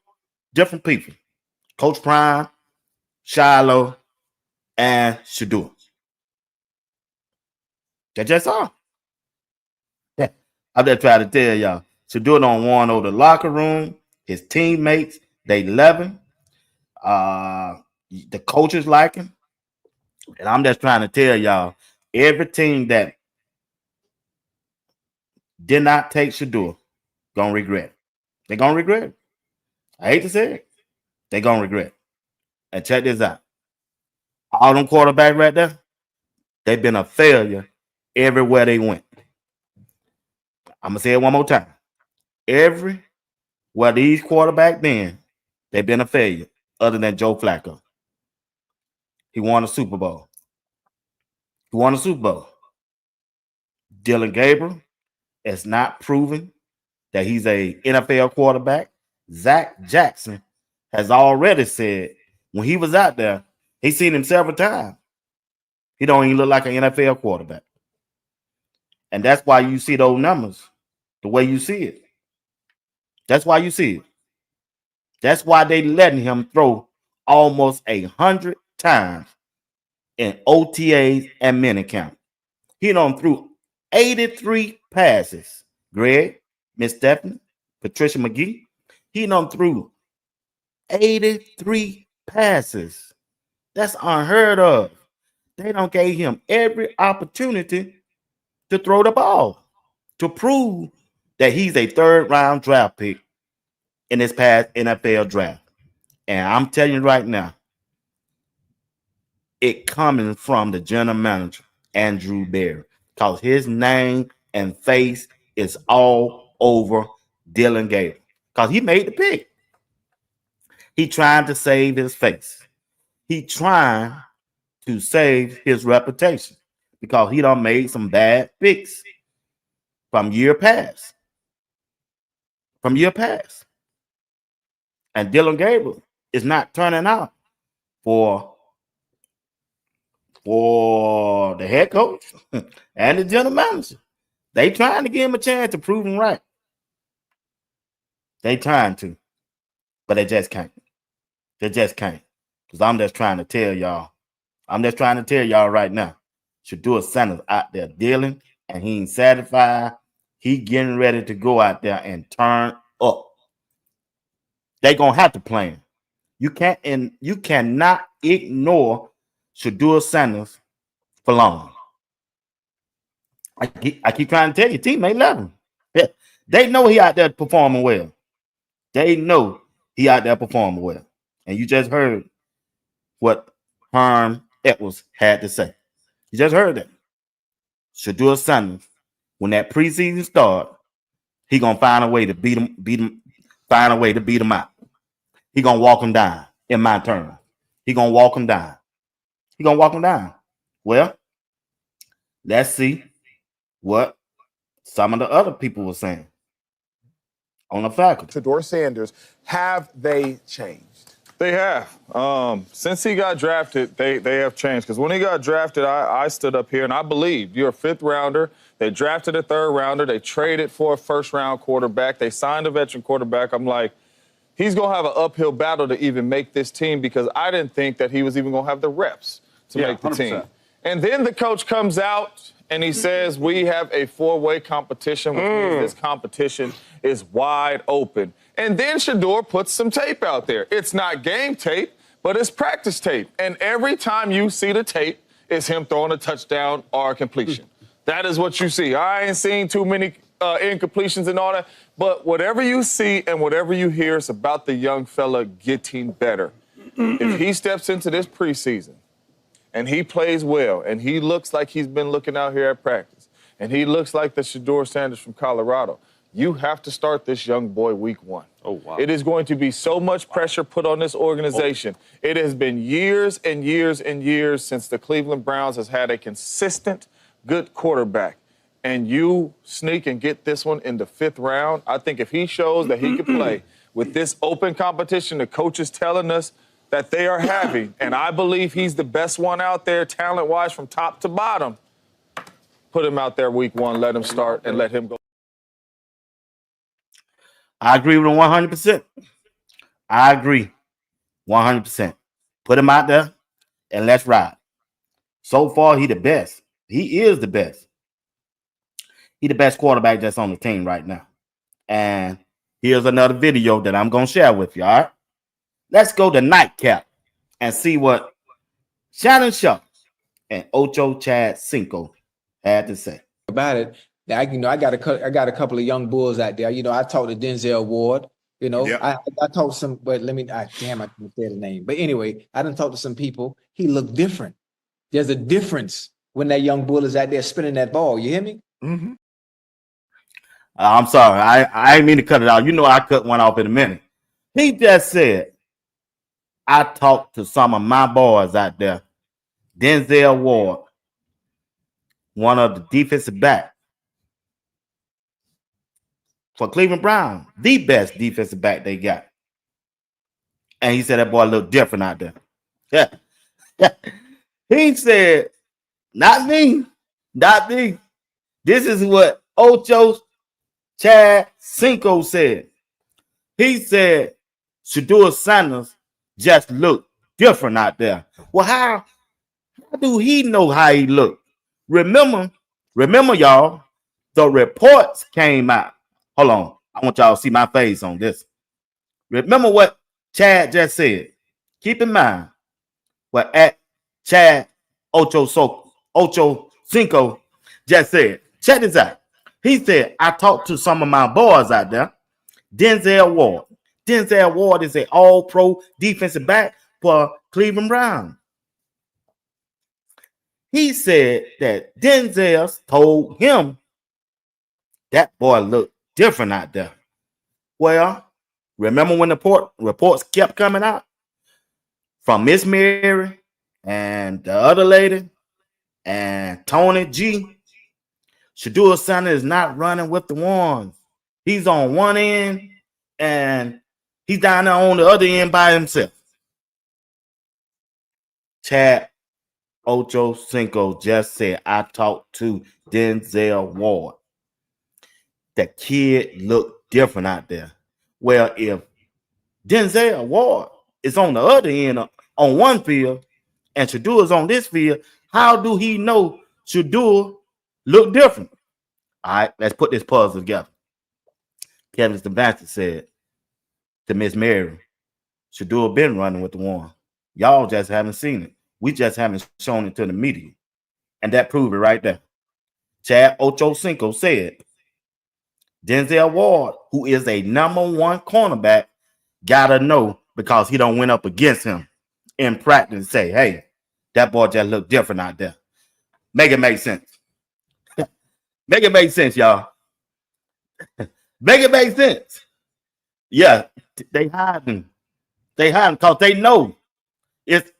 different people. Coach Prime, Shiloh, and Shedeur. They just are. Yeah. I'm just trying to tell y'all. Shedeur don't want over the locker room. His teammates, they love him. The coaches like him. And I'm just trying to tell y'all, every team that did not take Shedeur gonna regret it. They're gonna regret it. I hate to say it. They're gonna regret it. And check this out. All them quarterbacks right there, they've been a failure everywhere they went. I'm gonna say it one more time. Everywhere these quarterbacks been, they've been a failure, other than Joe Flacco. He won a Super Bowl. He won a Super Bowl. Dylan Gabriel has not proven that he's a NFL quarterback. Zach Jackson has already said when he was out there, he's seen him several times. He don't even look like an NFL quarterback. And that's why you see those numbers the way you see it. That's why you see it. That's why they letting him throw almost 100 times in OTAs and minicamp. He done threw 83 passes. Greg, Miss Stephanie, Patricia McGee. He done threw 83 passes. That's unheard of. They don't gave him every opportunity to throw the ball to prove that he's a third-round draft pick in this past NFL draft. And I'm telling you right now, it coming from the general manager, Andrew Berry, because his name and face is all over Dylan Gabriel. Because he made the pick. He trying to save his face. He trying to save his reputation because he done made some bad picks from year past. From year past. And Dylan Gabriel is not turning out for the head coach and the general manager. They trying to give him a chance to prove him right. They trying to, but they just can't. They just can't. Because I'm just trying to tell y'all. I'm just trying to tell y'all right now. Shedeur Sanders out there dealing, and he ain't satisfied. He getting ready to go out there and turn up. They gonna have to play him. You can't, and you cannot ignore Shedeur Sanders for long. I keep trying to tell you, teammate love him. Yeah, they know he out there performing well. They know he out there performing well. And you just heard what Herm Edwards had to say. You just heard that. Shedeur Sanders, when that preseason start, he gonna find a way to beat him, find a way to beat him out. He gonna walk him down in my turn. He gonna walk him down. He gonna walk him down. Well, let's see what some of the other people were saying on the faculty. Shedeur Sanders, have they changed? They have. Since he got drafted, they have changed. Because when he got drafted, I stood up here and I believed you're a fifth rounder. They drafted a third rounder. They traded for a first round quarterback. They signed a veteran quarterback. I'm like, he's going to have an uphill battle to even make this team because I didn't think that he was even going to have the reps to make the 100%. Team. And then the coach comes out and he says, we have a 4-way competition, which means this competition is wide open. And then Shedeur puts some tape out there. It's not game tape, but it's practice tape. And every time you see the tape, it's him throwing a touchdown or a completion. That is what you see. I ain't seen too many incompletions and all that. But whatever you see and whatever you hear is about the young fella getting better. If he steps into this preseason and he plays well and he looks like he's been looking out here at practice and he looks like the Shedeur Sanders from Colorado, you have to start this young boy week 1. Oh, wow. It is going to be so much pressure put on this organization. Oh. It has been years and years and years since the Cleveland Browns has had a consistent, good quarterback. And you sneak and get this one in the 5th round. I think if he shows that he can play with this open competition, the coach is telling us that they are having, and I believe he's the best one out there talent-wise from top to bottom, put him out there week 1, let him start, and let him go. I agree with him 100%. I agree 100%. Put him out there and let's ride. So far, he the best. He is the best. He the best quarterback that's on the team right now. And here's another video that I'm going to share with you, all right? Let's go to Nightcap and see what Shannon Sharp and Ocho Chad Cinco had to say. About it. Now, I got a couple of young bulls out there. I talked to Denzel Ward. Yep. I talked to some, but I can't say the name. But anyway, I done talked to some people. He looked different. There's a difference when that young bull is out there spinning that ball. You hear me? Mm-hmm. I'm sorry. I didn't mean to cut it out. I cut one off in a minute. He just said, I talked to some of my boys out there. Denzel Ward, one of the defensive back for Cleveland Browns, the best defensive back they got. And he said that boy looked different out there. Yeah. He said, not me. This is what Ocho Chad Cinco said. He said Shedeur Sanders just looked different out there. Well, how do he know how he looked? Remember, y'all, the reports came out. Hold on. I want y'all to see my face on this. Remember what Chad just said. Keep in mind what at Chad Ocho Cinco just said. Check this out. He said, I talked to some of my boys out there. Denzel Ward. Denzel Ward is an all-pro defensive back for Cleveland Browns. He said that Denzel told him that boy looked different out there. Well, remember when the reports kept coming out from Miss Mary and the other lady and Tony G? Shedeur Sanders is not running with the ones. He's on one end and he's down there on the other end by himself. Chad Ocho Cinco just said, I talked to Denzel Ward. The kid looked different out there. Well, if Denzel Ward is on the other end on one field and Shedeur is on this field, how do he know Shedeur look different? All right, let's put this puzzle together. Kevin Stefanski said to Miss Mary, Shedeur been running with the one. Y'all just haven't seen it. We just haven't shown it to the media. And that proved it right there. Chad Ocho Cinco said, Denzel Ward, who is a #1 cornerback, gotta know because he don't went up against him in practice and say, hey, that boy just looked different out there. Make it make sense. Make it make sense, y'all. Make it make sense. Yeah, they hiding. They hiding because they know it's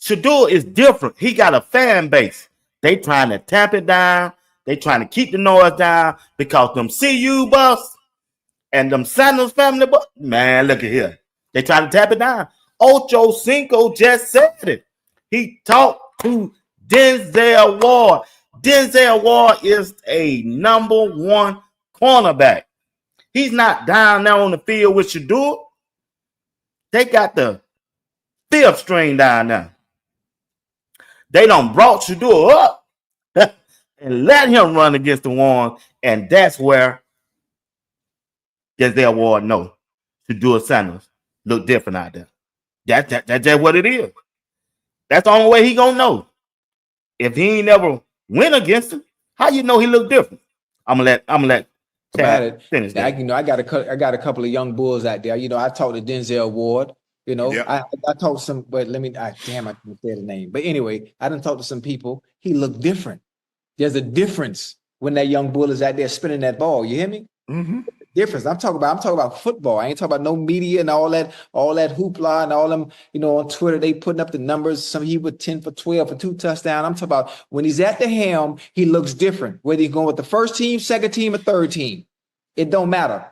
Shedeur is different. He got a fan base. They trying to tap it down. They trying to keep the noise down because them CU bus and them Sanders family bus. Man, look at here. They trying to tap it down. Ocho Cinco just said it. He talked to Denzel Ward. Denzel Ward is a #1 cornerback. He's not down there on the field with Shedeur. They got the fifth string down there. They done brought Shedeur up and let him run against the one, and that's where Denzel Ward know Shedeur Sanders look different out there. That's just what it is. That's the only way he gonna know. If he ain't never win against him, how you know he look different? I'm gonna let about Chad it. finish Now, that. I got a couple of young bulls out there. I talked to Denzel Ward. I talked to some, but I can't say the name. But anyway, I didn't talk to some people. He looked different. There's a difference when that young bull is out there spinning that ball. You hear me? Mm-hmm. Difference. I'm talking about football. I ain't talking about no media and all that hoopla and all them, on Twitter, they putting up the numbers. Some he was 10 for 12 for 2 touchdowns. I'm talking about when he's at the helm, he looks different. Whether he's going with the first team, second team, or third team. It don't matter.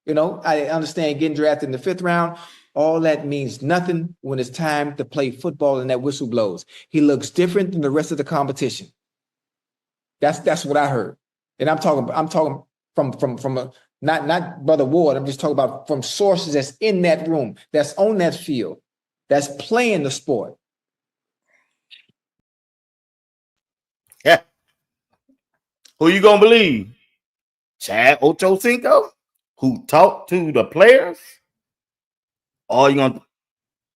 I understand getting drafted in the 5th round. All that means nothing when it's time to play football and that whistle blows. He looks different than the rest of the competition. That's what I heard. And I'm talking from a not Brother Ward. I'm just talking about from sources that's in that room, that's on that field, that's playing the sport. Yeah. Who you gonna believe? Chad Ochocinco, who talked to the players, or you gonna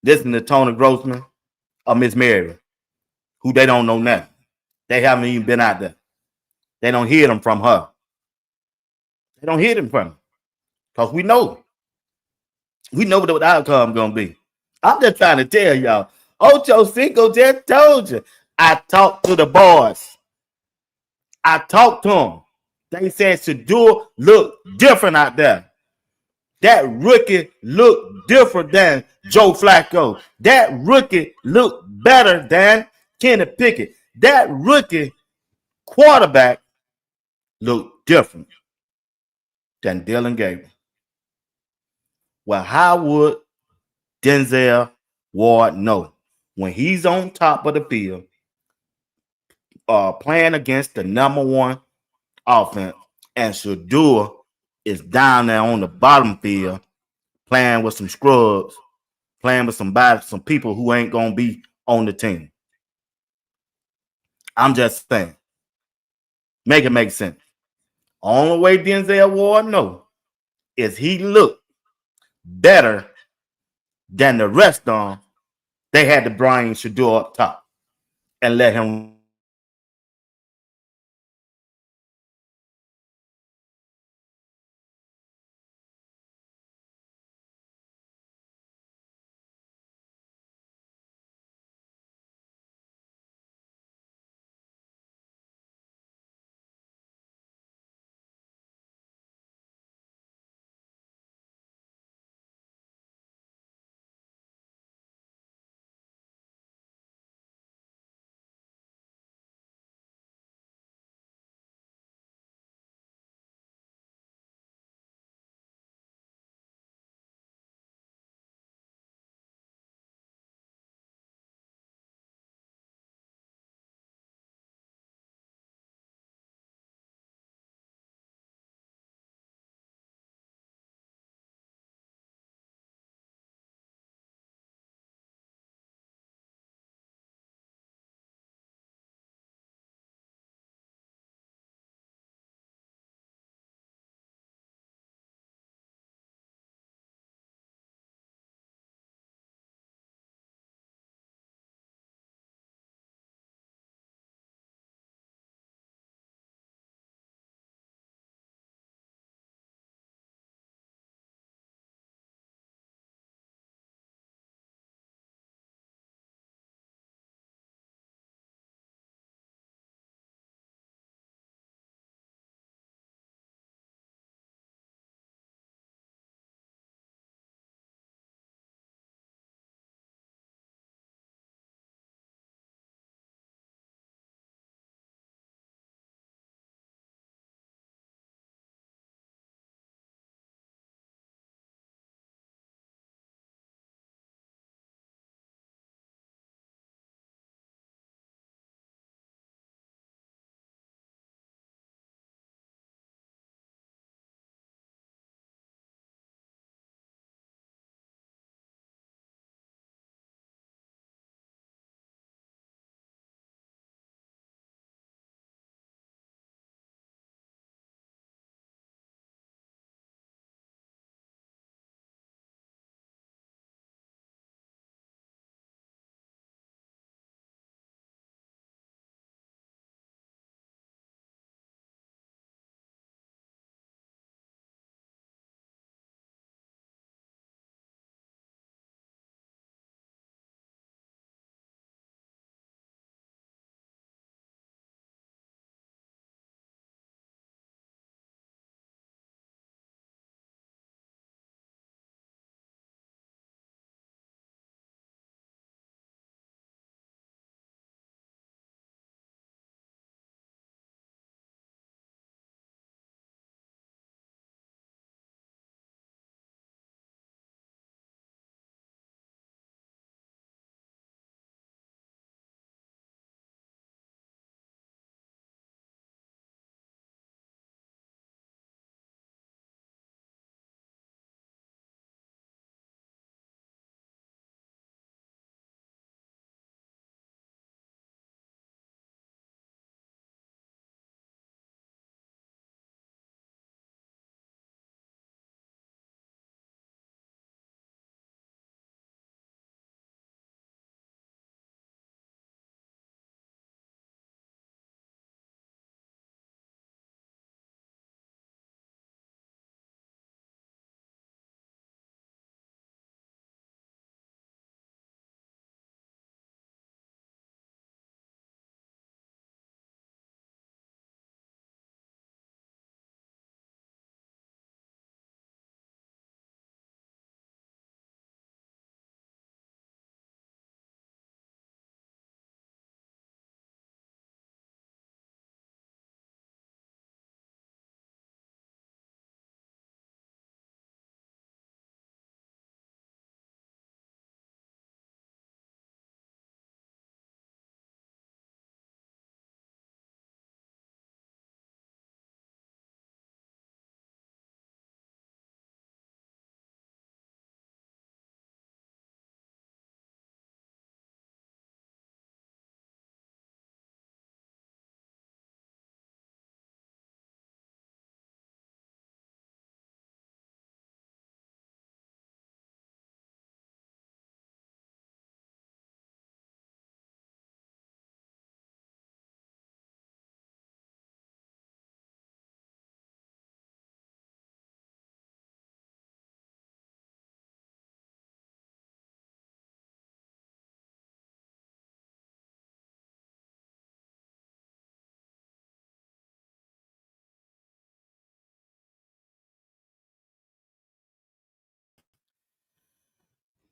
listen to Tony Grossman or Miss Mary, who they don't know nothing. They haven't even been out there. They don't hear them from her. They don't hear them from her. Because we know. We know what the outcome gonna be. I'm just trying to tell y'all. Ochocinco just told you. I talked to the boys. I talked to them. They said Shedeur look different out there. That rookie looked different than Joe Flacco. That rookie looked better than Kenny Pickett. That rookie quarterback looked different than Dylan Gabriel. Well, how would Denzel Ward know when he's on top of the field, playing against the number one offense, and Shedeur is down there on the bottom field playing with some scrubs, playing with some people who ain't gonna be on the team? I'm just saying, make it make sense. Only way Denzel Ward know is he look better than the rest of them. They had to bring Shedeur up top and let him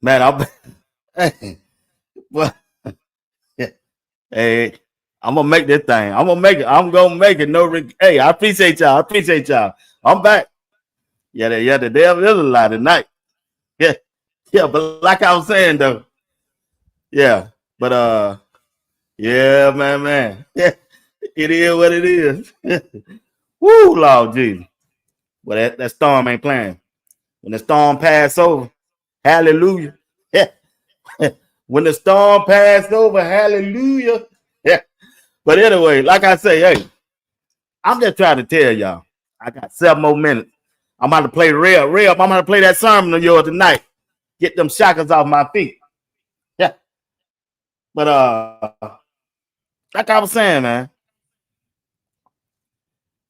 Man, hey, well, hey, I'm gonna make this thing. I'm gonna make it. I'm gonna make it. Hey, I appreciate y'all. I appreciate y'all. I'm back. Yeah, the devil is a lie tonight. Yeah, yeah, but like I was saying though, yeah, but yeah, man, yeah, it is what it is. Woo, Lord Jesus. Well, that storm ain't playing. When the storm pass over, hallelujah. Yeah. When the storm passed over, hallelujah. Yeah. But anyway, like I say, hey, I'm just trying to tell y'all, I got 7 more minutes. I'm about to play real. I'm about to play that sermon of yours tonight. Get them shackles off my feet. Yeah. But like I was saying, man,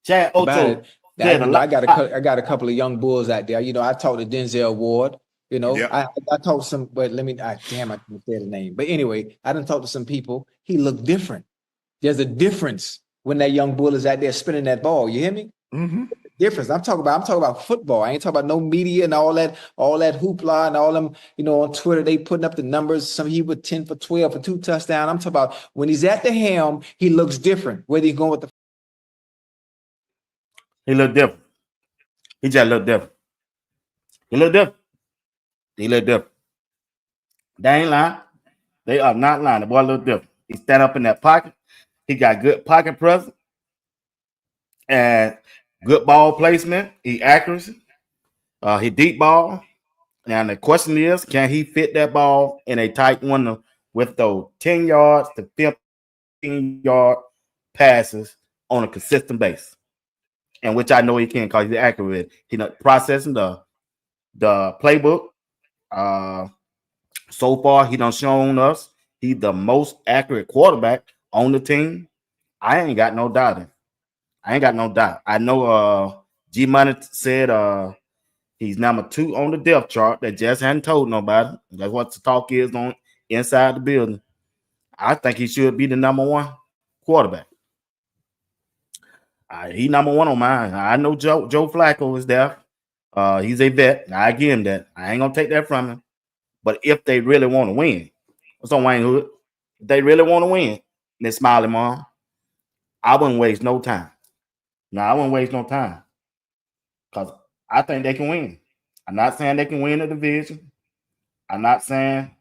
Chad About Ocho it. said a lot. I got a couple of young bulls out there. I talked to Denzel Ward. I talked to some, but I can't say the name. But anyway, I done talked to some people. He looked different. There's a difference when that young bull is out there spinning that ball. You hear me? Mm-hmm. Difference. I'm talking about football. I ain't talking about no media and all that hoopla and all them, on Twitter, they putting up the numbers. Some he was 10 for 12 for 2 touchdowns. I'm talking about when he's at the helm, he looks different. Whether he's going with the He looked different. He just looked different. He looked different. He looked different. They ain't lying. They are not lying. The boy looked different. He stand up in that pocket. He got good pocket presence and good ball placement. He accuracy. He deep ball. And the question is, can he fit that ball in a tight window with those 10 yards to 15-yard passes on a consistent basis? And which I know he can because he's accurate. He's not processing the playbook. So far, he done shown us he's the most accurate quarterback on the team. I ain't got no doubt. I know G Money said he's number 2 on the depth chart. That just hadn't told nobody. That's what the talk is on inside the building. I think he should be the number 1 quarterback. He number 1 on mine. I know Joe Flacco is there. He's a vet. I give him that. I ain't gonna take that from him. But if they really want to win, what's on Wayne Hood? If they really want to win, Miss Smiley Mom, I wouldn't waste no time. No, I wouldn't waste no time. Because I think they can win. I'm not saying they can win the division. I'm not saying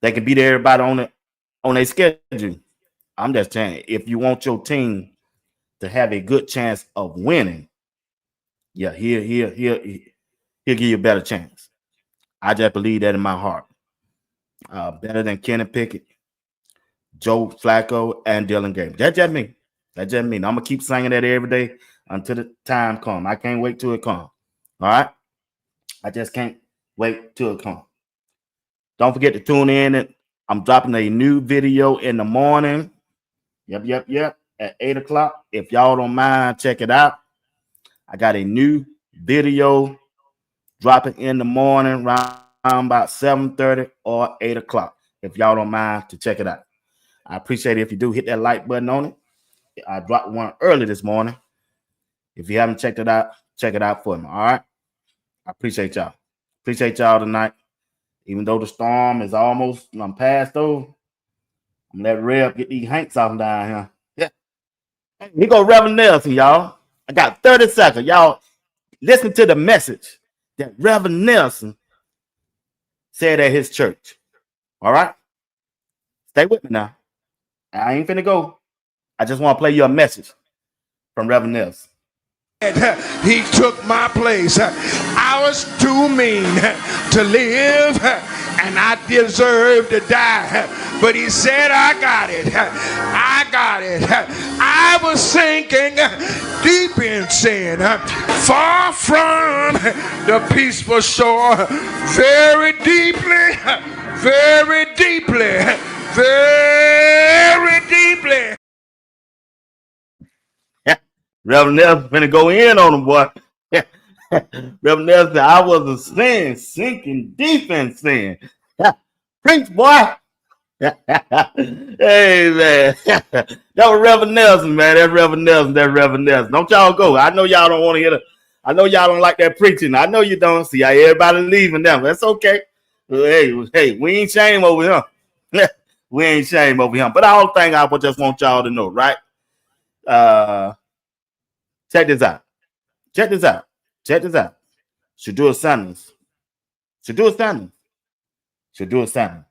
they can beat everybody on their schedule. I'm just saying, if you want your team to have a good chance of winning, yeah, he'll give you a better chance. I just believe that in my heart. Better than Kenny Pickett, Joe Flacco, and Dylan Gabriel. That's just me. I'm gonna keep singing that every day until the time comes. I can't wait till it comes. All right. I just can't wait till it comes. Don't forget to tune in. I'm dropping a new video in the morning. Yep. At 8 o'clock. If y'all don't mind, check it out. I got a new video dropping in the morning around about 7:30 or 8 o'clock. If y'all don't mind to check it out. I appreciate it if you do hit that like button on it. I dropped one early this morning. If you haven't checked it out, check it out for me. All right. I appreciate y'all. Appreciate y'all tonight. Even though the storm is almost passed over, I'm gonna let Rev get these Hanks off down here. Yeah. Here go Reverend Nelson, y'all. I got 30 seconds. Y'all listen to the message that Reverend Nelson said at his church. All right. Stay with me now. I ain't finna go. I just want to play you a message from Reverend Nelson. He took my place. I was too mean to live and I deserved to die. But he said, I got it. I was sinking deep in sin, far from the peaceful shore, very deeply, very deeply, very deeply. Reverend Nelson finna go in on him, boy. Reverend Nelson said, I was a sin, sinking deep in sin. Preach, boy. Hey, man. That was Reverend Nelson, man. That's Reverend Nelson. Don't y'all go. I know y'all don't want to hear I know y'all don't like that preaching. I know you don't. See how everybody leaving them. That's okay. Hey, we ain't shame over him. We ain't shame over him. But the whole thing I just want y'all to know, right? Check this out. Check this out. Check this out. Shedeur Sanders. Shedeur Sanders. Shedeur Sanders.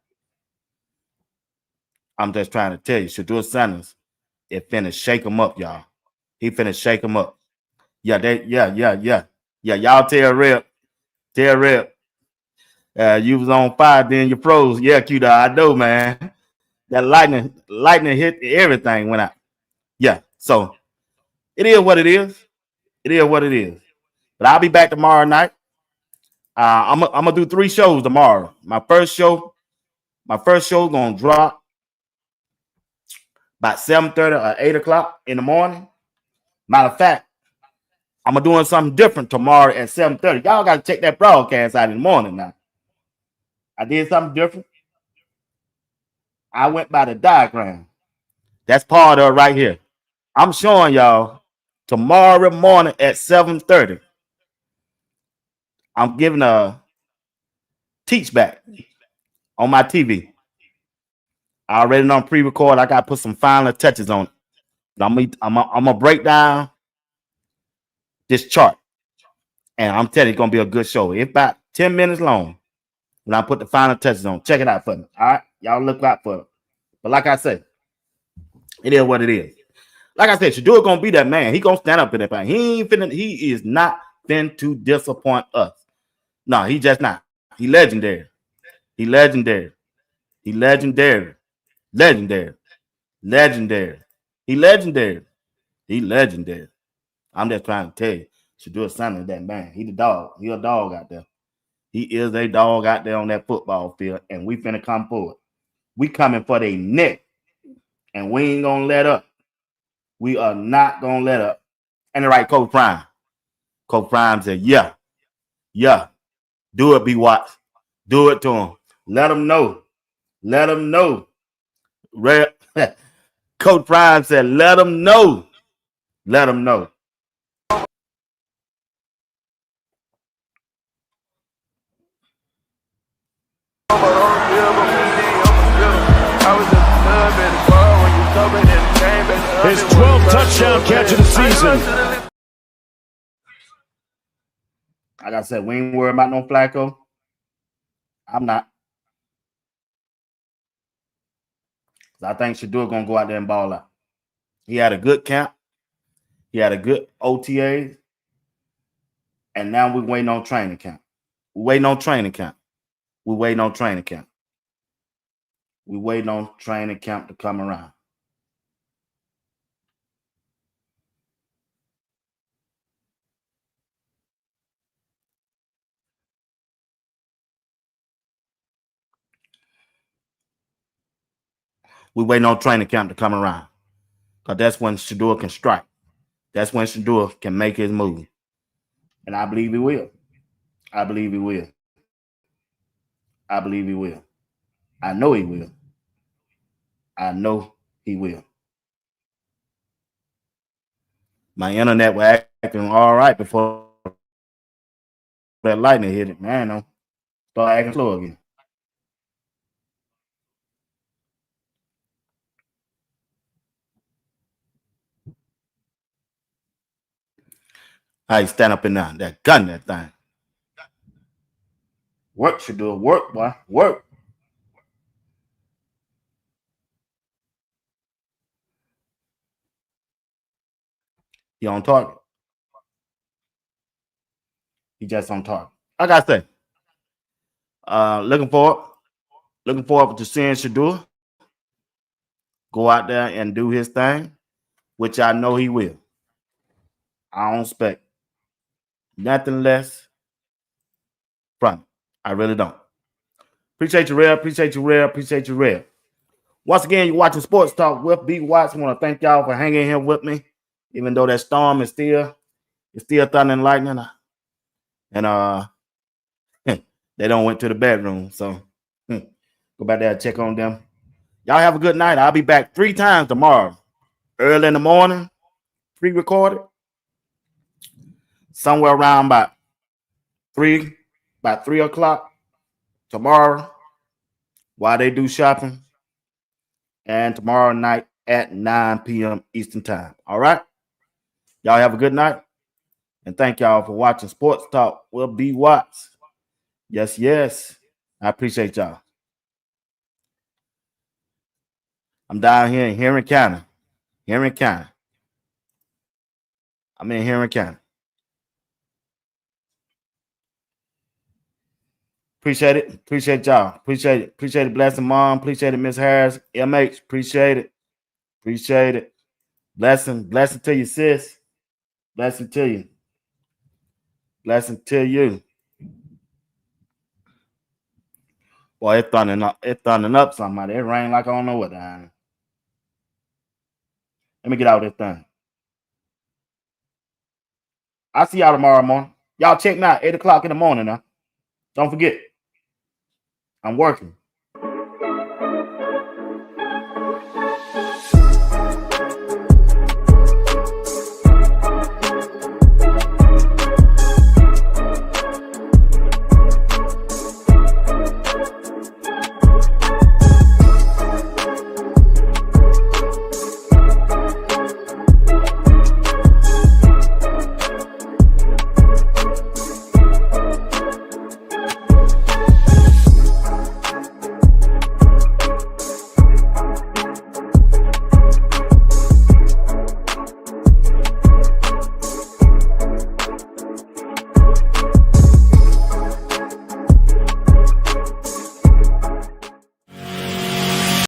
I'm just trying to tell you, Shedeur Sanders, it finna shake him up, y'all. He finna shake him up. Yeah, yeah. Y'all tell Rip. You was on fire, then you froze. Yeah, Q-Dog, I know, man. That lightning hit everything went out. Yeah, so it is what it is. It is what it is. But I'll be back tomorrow night. I'm gonna do 3 shows tomorrow. My first show gonna drop about 7:30 or 8 o'clock in the morning. Matter of fact, I'm doing something different tomorrow at 7:30. Y'all gotta check that broadcast out in the morning now. I did something different. I went by the diagram. That's part of it right here. I'm showing y'all tomorrow morning at 7:30. I'm giving a teach back on my TV. I already know pre-record. I got to put some final touches on it. I'm gonna break down this chart, and I'm telling you, it's gonna be a good show. It's about 10 minutes long when I put the final touches on. Check it out for me. All right, y'all look out for it. But like I said, it is what it is. Like I said, Shedeur gonna be that man. He gonna stand up in that thing. He is not fin to disappoint us. No, he just not. He legendary. He legendary. He legendary. Legendary. Legendary. He legendary. He legendary. I'm just trying to tell you, Shedeur Sanders, that man. He the dog. He a dog out there. He is a dog out there on that football field, and we finna come forward. We coming for their neck, and we ain't gonna let up. We are not gonna let up. And the right, Coach Prime. Coach Prime said, yeah. Do it, B. Watts. Do it to him. Let him know. Let him know. Coach Prime said, let him know. Let him know. His 12th touchdown catch of the season. Like I said, we ain't worried about no Flacco. I'm not. I think Shedeur gonna go out there and ball out. He had a good camp. He had a good OTA. And now we're waiting on training camp. We're waiting on training camp. We're waiting on training camp. We're waiting on training camp to come around. We're waiting on training camp to come around. Because that's when Shedeur can strike. That's when Shedeur can make his move. And I believe he will. I believe he will. I believe he will. I know he will. I know he will. My internet was acting all right before that lightning hit it. Man, no. Start acting slow again. I stand up in there, that gun, that thing. Work should do it. Work, boy. Work. He on target. He just on target. Like I say, looking forward to seeing Shedeur go out there and do his thing, which I know he will. I don't expect nothing less from him. I really don't. Appreciate you, Red. Appreciate you, Red. Appreciate you, Red. Once again, you're watching Sports Talk with B. Watts. I want to thank y'all for hanging here with me, even though that storm is still thunder and lightning. And they don't went to the bedroom, so go back there and check on them. Y'all have a good night. I'll be back 3 times tomorrow. Early in the morning, pre-recorded. somewhere around about 3 o'clock tomorrow while they do shopping, and tomorrow night at 9 p.m. Eastern Time. All right? Y'all have a good night, and thank y'all for watching Sports Talk with B. Watts. Yes, yes. I appreciate y'all. I'm down here in Henry County. Henry County. I'm in Henry County. Appreciate it. Appreciate y'all. Appreciate it. Appreciate it. Blessing Mom. Appreciate it, Miss Harris. MH. Appreciate it. Appreciate it. Blessing. Blessing to you, sis. Blessing to you. Blessing to you. Boy, it's thundering up. It's thundering up somebody. It rain like I don't know what down. Let me get out of this thing. I'll see y'all tomorrow morning. Y'all check me out 8 o'clock in the morning now. Don't forget. I'm working.